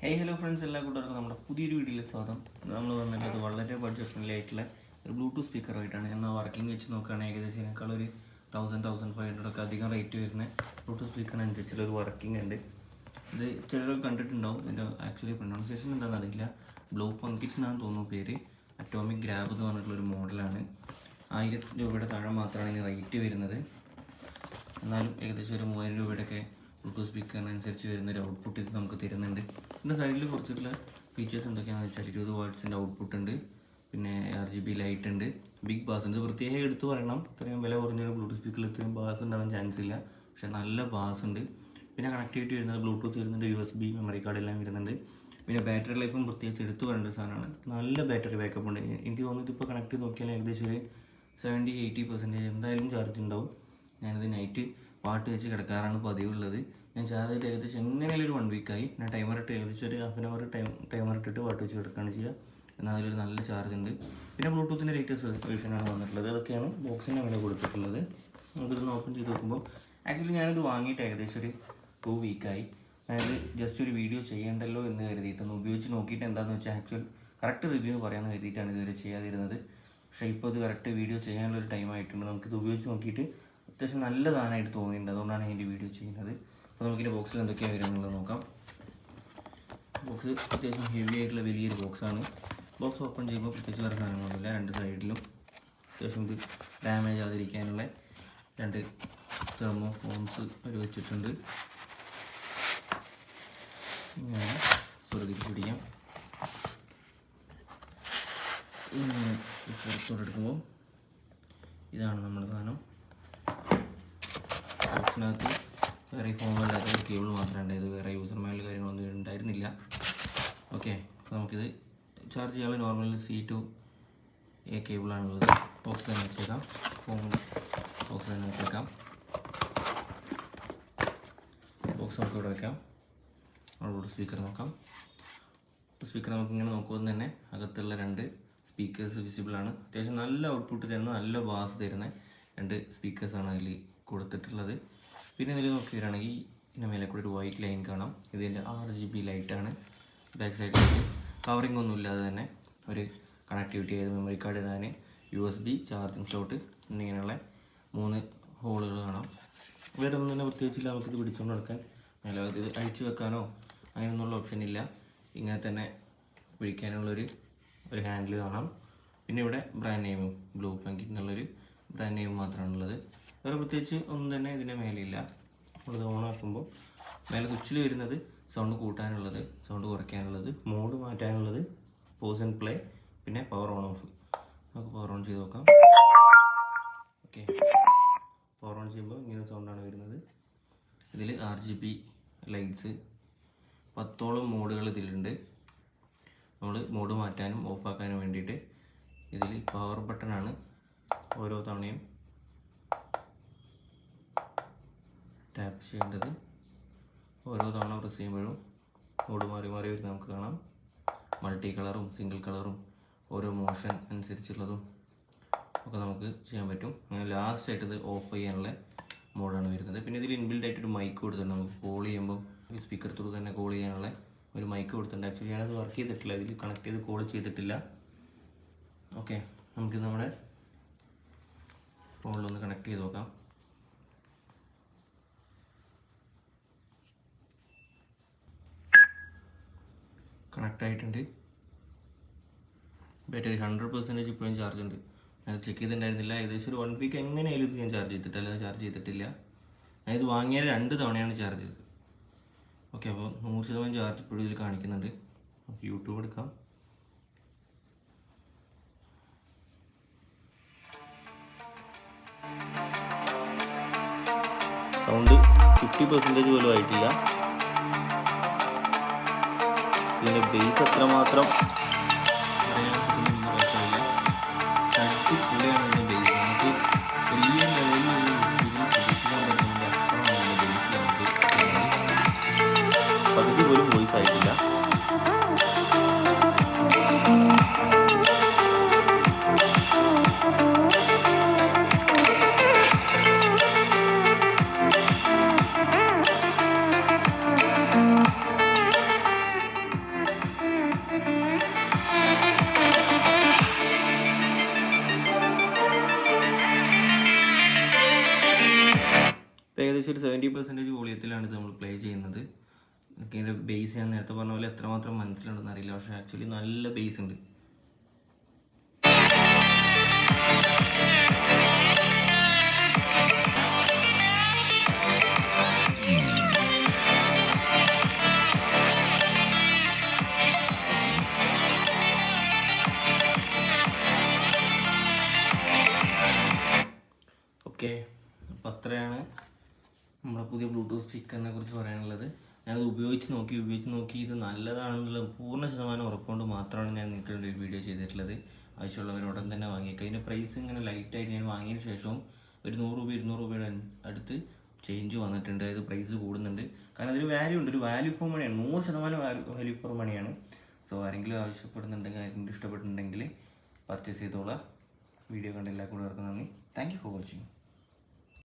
Hello friends, എല്ലാ കൂട്ടുകാർക്കും നമ്മുടെ പുതിയൊരു വീഡിയോയിൽ സ്വാഗതം. നമ്മൾ വന്നിട്ടുള്ളത് വളരെ ബഡ്ജറ്റ് ഫ്രണ്ട്ലി ആയിട്ടുള്ള ഒരു ബ്ലൂടൂത്ത് സ്പീക്കറായിട്ടാണ്. എന്നാൽ വർക്കിംഗ് വെച്ച് നോക്കുകയാണെങ്കിൽ ഏകദേശം ഇതിനേക്കാൾ ഒരു 1500 ഒക്കെ അധികം റേറ്റ് വരുന്ന ബ്ലൂടൂത്ത് സ്പീക്കറിനനുസരിച്ചുള്ള ഒരു വർക്കിംഗ് ഉണ്ട്. ഇത് ചിലർ കണ്ടിട്ടുണ്ടാവും. ഇതിൻ്റെ ആക്ച്വലി പ്രൊനൗൺസിയേഷൻ എന്താണെന്ന് അറിയില്ല. ബ്ലൂ പങ്കിറ്റ് എന്നാണ് തോന്നുന്നു പേര്. അറ്റോമിക് ഗ്രാബ് എന്ന് പറഞ്ഞിട്ടുള്ളൊരു മോഡലാണ്. 1000 രൂപയുടെ താഴെ മാത്രമാണ് ഇതിന് റേറ്റ് വരുന്നത്. എന്നാലും ഏകദേശം ഒരു 3000 രൂപയുടെയൊക്കെ ബ്ലൂടൂത്ത് സ്പീക്കറിനനുസരിച്ച് വരുന്നൊരു ഔട്ട്പുട്ട് ഇത് നമുക്ക് തരുന്നുണ്ട്. ഇതിൻ്റെ സൈഡിൽ കുറച്ചിട്ടുള്ള ഫീച്ചേഴ്സ് എന്തൊക്കെയാണെന്ന് വെച്ചാൽ 20 വാട്ട്സിൻ്റെ ഔട്ട്പുട്ട് ഉണ്ട്, പിന്നെ RGB ലൈറ്റ് ഉണ്ട്, ബിഗ് ബാസ് ഉണ്ട്. പ്രത്യേകം എടുത്ത് പറയണം, ഇത്രയും വില കുറഞ്ഞൊരു ബ്ലൂടൂത്ത് സ്പീക്കറിൽ ഇത്രയും ബാസ് ഉണ്ടാവാൻ ചാൻസ് ഇല്ല, പക്ഷേ നല്ല ബാസ് ഉണ്ട്. പിന്നെ കണക്ടിവിറ്റി വരുന്നത് ബ്ലൂടൂത്ത് വരുന്നുണ്ട്, USB മെമ്മറി കാർഡ് എല്ലാം വരുന്നുണ്ട്. പിന്നെ ബാറ്ററി ലൈഫും പ്രത്യേകിച്ച് എടുത്ത് പറയേണ്ട ഒരു സാധനമാണ്. നല്ല ബാറ്ററി ബാക്കപ്പ് ഉണ്ട്. എനിക്ക് തോന്നുന്നത് ഇപ്പോൾ കണക്ട് ചെയ്ത് നോക്കിയാൽ ഏകദേശം ഒരു 70-80% എന്തായാലും ചാർജ് ഉണ്ടാവും. ഞാനിത് നൈറ്റ് പാട്ട് വെച്ച് കിടക്കാറാണ് പതിവുള്ളത്. ഞാൻ ചാർജ് ചെയ്ത് ഏകദേശം എങ്ങനെയാലും ഒരു 1 വീക്കായി. ഞാൻ ടൈമർ ഇട്ട് ഏകദേശം ഒരു ഹാഫ് ആൻ അവർ ടൈമർ ഇട്ടിട്ട് പാട്ട് വെച്ച് കിടക്കുകയാണ് ചെയ്യുക. എന്നാൽ അതിലൊരു നല്ല ചാർജ് ഉണ്ട്. പിന്നെ ബ്ലൂടൂത്തിൻ്റെ ലേറ്റസ്റ്റ് വേർഷനാണ് വന്നിട്ടുള്ളത്. അതൊക്കെയാണ് ബോക്സിൻ്റെ വില കൊടുത്തിട്ടുള്ളത്. നമുക്കിതൊന്ന് ഓപ്പൺ ചെയ്ത് നോക്കുമ്പോൾ ആക്ച്വലി ഞാനിത് വാങ്ങിയിട്ട് ഏകദേശം ഒരു 2 വീക്കായി. ഞാനിത് ജസ്റ്റ് ഒരു വീഡിയോ ചെയ്യേണ്ടല്ലോ എന്ന് കരുതിയിട്ടൊന്ന് ഉപയോഗിച്ച് നോക്കിയിട്ട് എന്താണെന്ന് വെച്ചാൽ കറക്റ്റ് റിവ്യൂ പറയാമെന്ന് കരുതിയിട്ടാണ് ഇതുവരെ ചെയ്യാതിരുന്നത്. പക്ഷേ ഇപ്പോൾ ഇത് കറക്റ്റ് വീഡിയോ ചെയ്യാനുള്ളൊരു ടൈം ആയിട്ടുണ്ട്. നമുക്കിത് ഉപയോഗിച്ച് നോക്കിയിട്ട് അത്യാവശ്യം നല്ല സാധനമായിട്ട് തോന്നിയിട്ടുണ്ട്. അതുകൊണ്ടാണ് ഇതിൻ്റെ വീഡിയോ ചെയ്യുന്നത്. അപ്പോൾ നമുക്കിൻ്റെ ബോക്സിൽ എന്തൊക്കെയാണ് വരുന്നുള്ളത് നോക്കാം. ബോക്സ് അത്യാവശ്യം ഹെവി ആയിട്ടുള്ള വലിയൊരു ബോക്സാണ്. ബോക്സ് ഓപ്പൺ ചെയ്യുമ്പോൾ പ്രത്യേകിച്ച് വേറെ സാധനങ്ങളൊന്നുമില്ല. 2 സൈഡിലും അത്യാവശ്യം ഇത് ഡാമേജ് ആകാതിരിക്കാനുള്ള 2 തെർമോഫോൺസ് അവർ വെച്ചിട്ടുണ്ട്. ഇങ്ങനെ തിരിച്ചു പിടിക്കാം. ഇങ്ങനെ പുറത്തോട്ട് എടുക്കുമ്പോൾ ഇതാണ് നമ്മുടെ സാധനം. ബോക്സിനകത്ത് വേറെ ഫോണില്ലാത്ത ഒരു കേബിൾ മാത്രമേ ഉണ്ടായത്. വേറെ യൂസർ മാനുവൽ കാര്യങ്ങളൊന്നും ഉണ്ടായിരുന്നില്ല. ഓക്കെ, അപ്പോൾ നമുക്കിത് ചാർജ് ചെയ്യാനുള്ള നോർമൽ C to A കേബിളാണുള്ളത്. ബോക്സ് തന്നെ വെച്ചേക്കാം. ഫോൺ ബോക്സ് തന്നെ വെച്ചേക്കാം. ബോക്സ് നമുക്ക് ഇവിടെ വെക്കാം. അവിടെ സ്പീക്കർ നോക്കാം. സ്പീക്കർ നമുക്കിങ്ങനെ നോക്കുമ്പോൾ തന്നെ അകത്തുള്ള 2 സ്പീക്കേഴ്സ് വിസിബിളാണ്. അത്യാവശ്യം നല്ല ഔട്ട്പുട്ട് തരുന്ന, നല്ല ബാസ് തരുന്ന 2 സ്പീക്കേഴ്സാണ് അതിൽ കൊടുത്തിട്ടുള്ളത്. പിന്നെ ഇതിൽ നോക്കി വരികയാണെങ്കിൽ ഇതിൻ്റെ മേലെ കൂടി ഒരു വൈറ്റ് ലൈൻ കാണാം. ഇതിൻ്റെ RGB ലൈറ്റാണ്. ബാക്ക് സൈഡിലേക്ക് കവറിംഗ് ഒന്നും ഇല്ലാതെ തന്നെ ഒരു കണക്ടിവിറ്റി ആയത് മെമ്മറി കാർഡ് ഇടാൻ, USB ചാർജിങ് സ്ലോട്ട് എന്നിങ്ങനെയുള്ള 3 ഹോളുകൾ കാണാം. വേറെ ഒന്നും തന്നെ പ്രത്യേകിച്ചില്ല. നമുക്കിത് പിടിച്ചുകൊണ്ട് നടക്കാൻ മേലെ ഇത് അഴിച്ചു വെക്കാനോ അങ്ങനെയൊന്നുള്ള ഓപ്ഷൻ ഇല്ല. ഇങ്ങനെ തന്നെ പിടിക്കാനുള്ളൊരു ഹാൻഡിൽ കാണാം. പിന്നെ ഇവിടെ ബ്രാൻഡ് നെയിമും ബ്ലൂ പങ്കിറ്റ് എന്നുള്ളൊരു ബ്രാൻഡ് നെയിം മാത്രമാണുള്ളത്. വേറെ പ്രത്യേകിച്ച് ഒന്നും തന്നെ ഇതിൻ്റെ മേലില്ല. നമ്മളിത് ഓണാക്കുമ്പോൾ മേലെ സ്വിച്ചിൽ വരുന്നത് സൗണ്ട് കൂട്ടാനുള്ളത്, സൗണ്ട് കുറയ്ക്കാനുള്ളത്, മോഡ് മാറ്റാനുള്ളത്, പോസ് ആൻഡ് പ്ലേ, പിന്നെ പവർ ഓൺ ഓഫ്. നമുക്ക് പവർ ഓൺ ചെയ്ത് നോക്കാം. ഓക്കെ, പവർ ഓൺ ചെയ്യുമ്പോൾ ഇങ്ങനെ സൗണ്ടാണ് വരുന്നത്. ഇതിൽ RGB ലൈറ്റ്സ് 10ഓളം മോഡുകൾ ഇതിലുണ്ട്. നമ്മൾ മോഡ് മാറ്റാനും ഓഫാക്കാനും വേണ്ടിയിട്ട് ഇതിൽ പവർ ബട്ടണാണ് ഓരോ തവണയും ടാപ്പ് ചെയ്യേണ്ടത്. ഓരോ തവണ പ്രസ് ചെയ്യുമ്പോഴും മോഡ് മാറി മാറി വരുന്നത് നമുക്ക് കാണാം. മൾട്ടി കളറും സിംഗിൾ കളറും ഓരോ മോഷൻ അനുസരിച്ചുള്ളതും ഒക്കെ നമുക്ക് ചെയ്യാൻ പറ്റും. അങ്ങനെ ലാസ്റ്റായിട്ട് ഇത് ഓഫ് ചെയ്യാനുള്ള മോഡാണ് വരുന്നത്. പിന്നെ ഇതിൽ ഇൻബിൽഡ് ആയിട്ടൊരു മൈക്ക് കൊടുത്തിട്ടുണ്ട്. നമുക്ക് കോൾ ചെയ്യുമ്പോൾ ഈ സ്പീക്കർ ത്രൂ തന്നെ കോൾ ചെയ്യാനുള്ള ഒരു മൈക്ക് കൊടുത്തിട്ടുണ്ട്. ആക്ച്വലി ഞാനത് വർക്ക് ചെയ്തിട്ടില്ല, ഇതിൽ കണക്ട് ചെയ്ത് കോൾ ചെയ്തിട്ടില്ല. ഓക്കെ, നമുക്കിത് നമ്മുടെ ഫോണിലൊന്ന് കണക്ട് ചെയ്ത് നോക്കാം. കണക്റ്റ് ആയിട്ടുണ്ട്. ബാറ്ററി 100% ഇപ്പോഴും ചാർജ് ഉണ്ട്. ഞാൻ ചെക്ക് ചെയ്തിട്ടുണ്ടായിരുന്നില്ല. ഏകദേശം ഒരു 1 വീക്ക് എങ്ങനെയായാലും ഇത് ഞാൻ ചാർജ് ചെയ്തിട്ടില്ല. ഞാനിത് വാങ്ങിയ 2 തവണയാണ് ചാർജ് ചെയ്തത്. ഓക്കെ, അപ്പോൾ 100% ചാർജ് ഇപ്പോഴും ഇതിൽ കാണിക്കുന്നുണ്ട്. നമുക്ക് യൂട്യൂബ് എടുക്കാം. സൗണ്ട് 50% പോലും ആയിട്ടില്ല. ഇതിൻ്റെ ബേസ് അത്രമാത്രം അടിപൊളിയാണ്. ഇതിൻ്റെ ബേസ് നമുക്ക് വലിയ ലെവലിൽ പ്രതീക്ഷിക്കാൻ പറ്റുന്നതിൻ്റെ അത്രമാണ് ഇതിൻ്റെ ബേസ്. നമുക്ക് പകുതി പോലും വോയിസ് ആയിട്ടില്ല. ഒരു 70% വോളിയത്തിലാണ് ഇത് നമ്മൾ പ്ലേ ചെയ്യുന്നത്. എനിക്ക് ഇതിൻ്റെ ബേസ് ഞാൻ നേരത്തെ പറഞ്ഞ പോലെ എത്രമാത്രം മനസ്സിലുണ്ടെന്ന് അറിയില്ല, പക്ഷേ ആക്ച്വലി നല്ല ബേസ് ഉണ്ട്. ഓക്കെ, അപ്പോൾ അത്രയാണ് നമ്മുടെ പുതിയ ബ്ലൂടൂത്ത് സ്പീക്കറിനെ കുറിച്ച് പറയാനുള്ളത്. ഞാനത് ഉപയോഗിച്ച് നോക്കി ഇത് നല്ലതാണെന്നുള്ള പൂർണ്ണ ശതമാനം ഉറപ്പുകൊണ്ട് മാത്രമാണ് ഞാൻ നിങ്ങൾക്ക് ഒരു വീഡിയോ ചെയ്തിട്ടുള്ളത്. ആവശ്യമുള്ളവർ ഉടൻ തന്നെ വാങ്ങിയേക്കുക. അതിൻ്റെ പ്രൈസ് ഇങ്ങനെ ലൈറ്റായിട്ട് ഞാൻ വാങ്ങിയതിന് ശേഷവും ഒരു 100 രൂപ 200 രൂപയുടെ അടുത്ത് ചേഞ്ച് വന്നിട്ടുണ്ട്. അതായത് പ്രൈസ് കൂടുന്നുണ്ട്. കാരണം അതിന് വാല്യൂ ഉണ്ട്, ഒരു വാല്യൂ ഫോർ മണിയാണ്, 100% വാല്യൂ ഫോർ മണിയാണ്. സോ ആരെങ്കിലും ആവശ്യപ്പെടുന്നുണ്ടെങ്കിൽ, ആരെങ്കിലും ഇഷ്ടപ്പെട്ടിട്ടുണ്ടെങ്കിൽ പർച്ചേസ് ചെയ്തോളാം. വീഡിയോ കണ്ട എല്ലാ കൂടെ നന്ദി. Thank you for watching.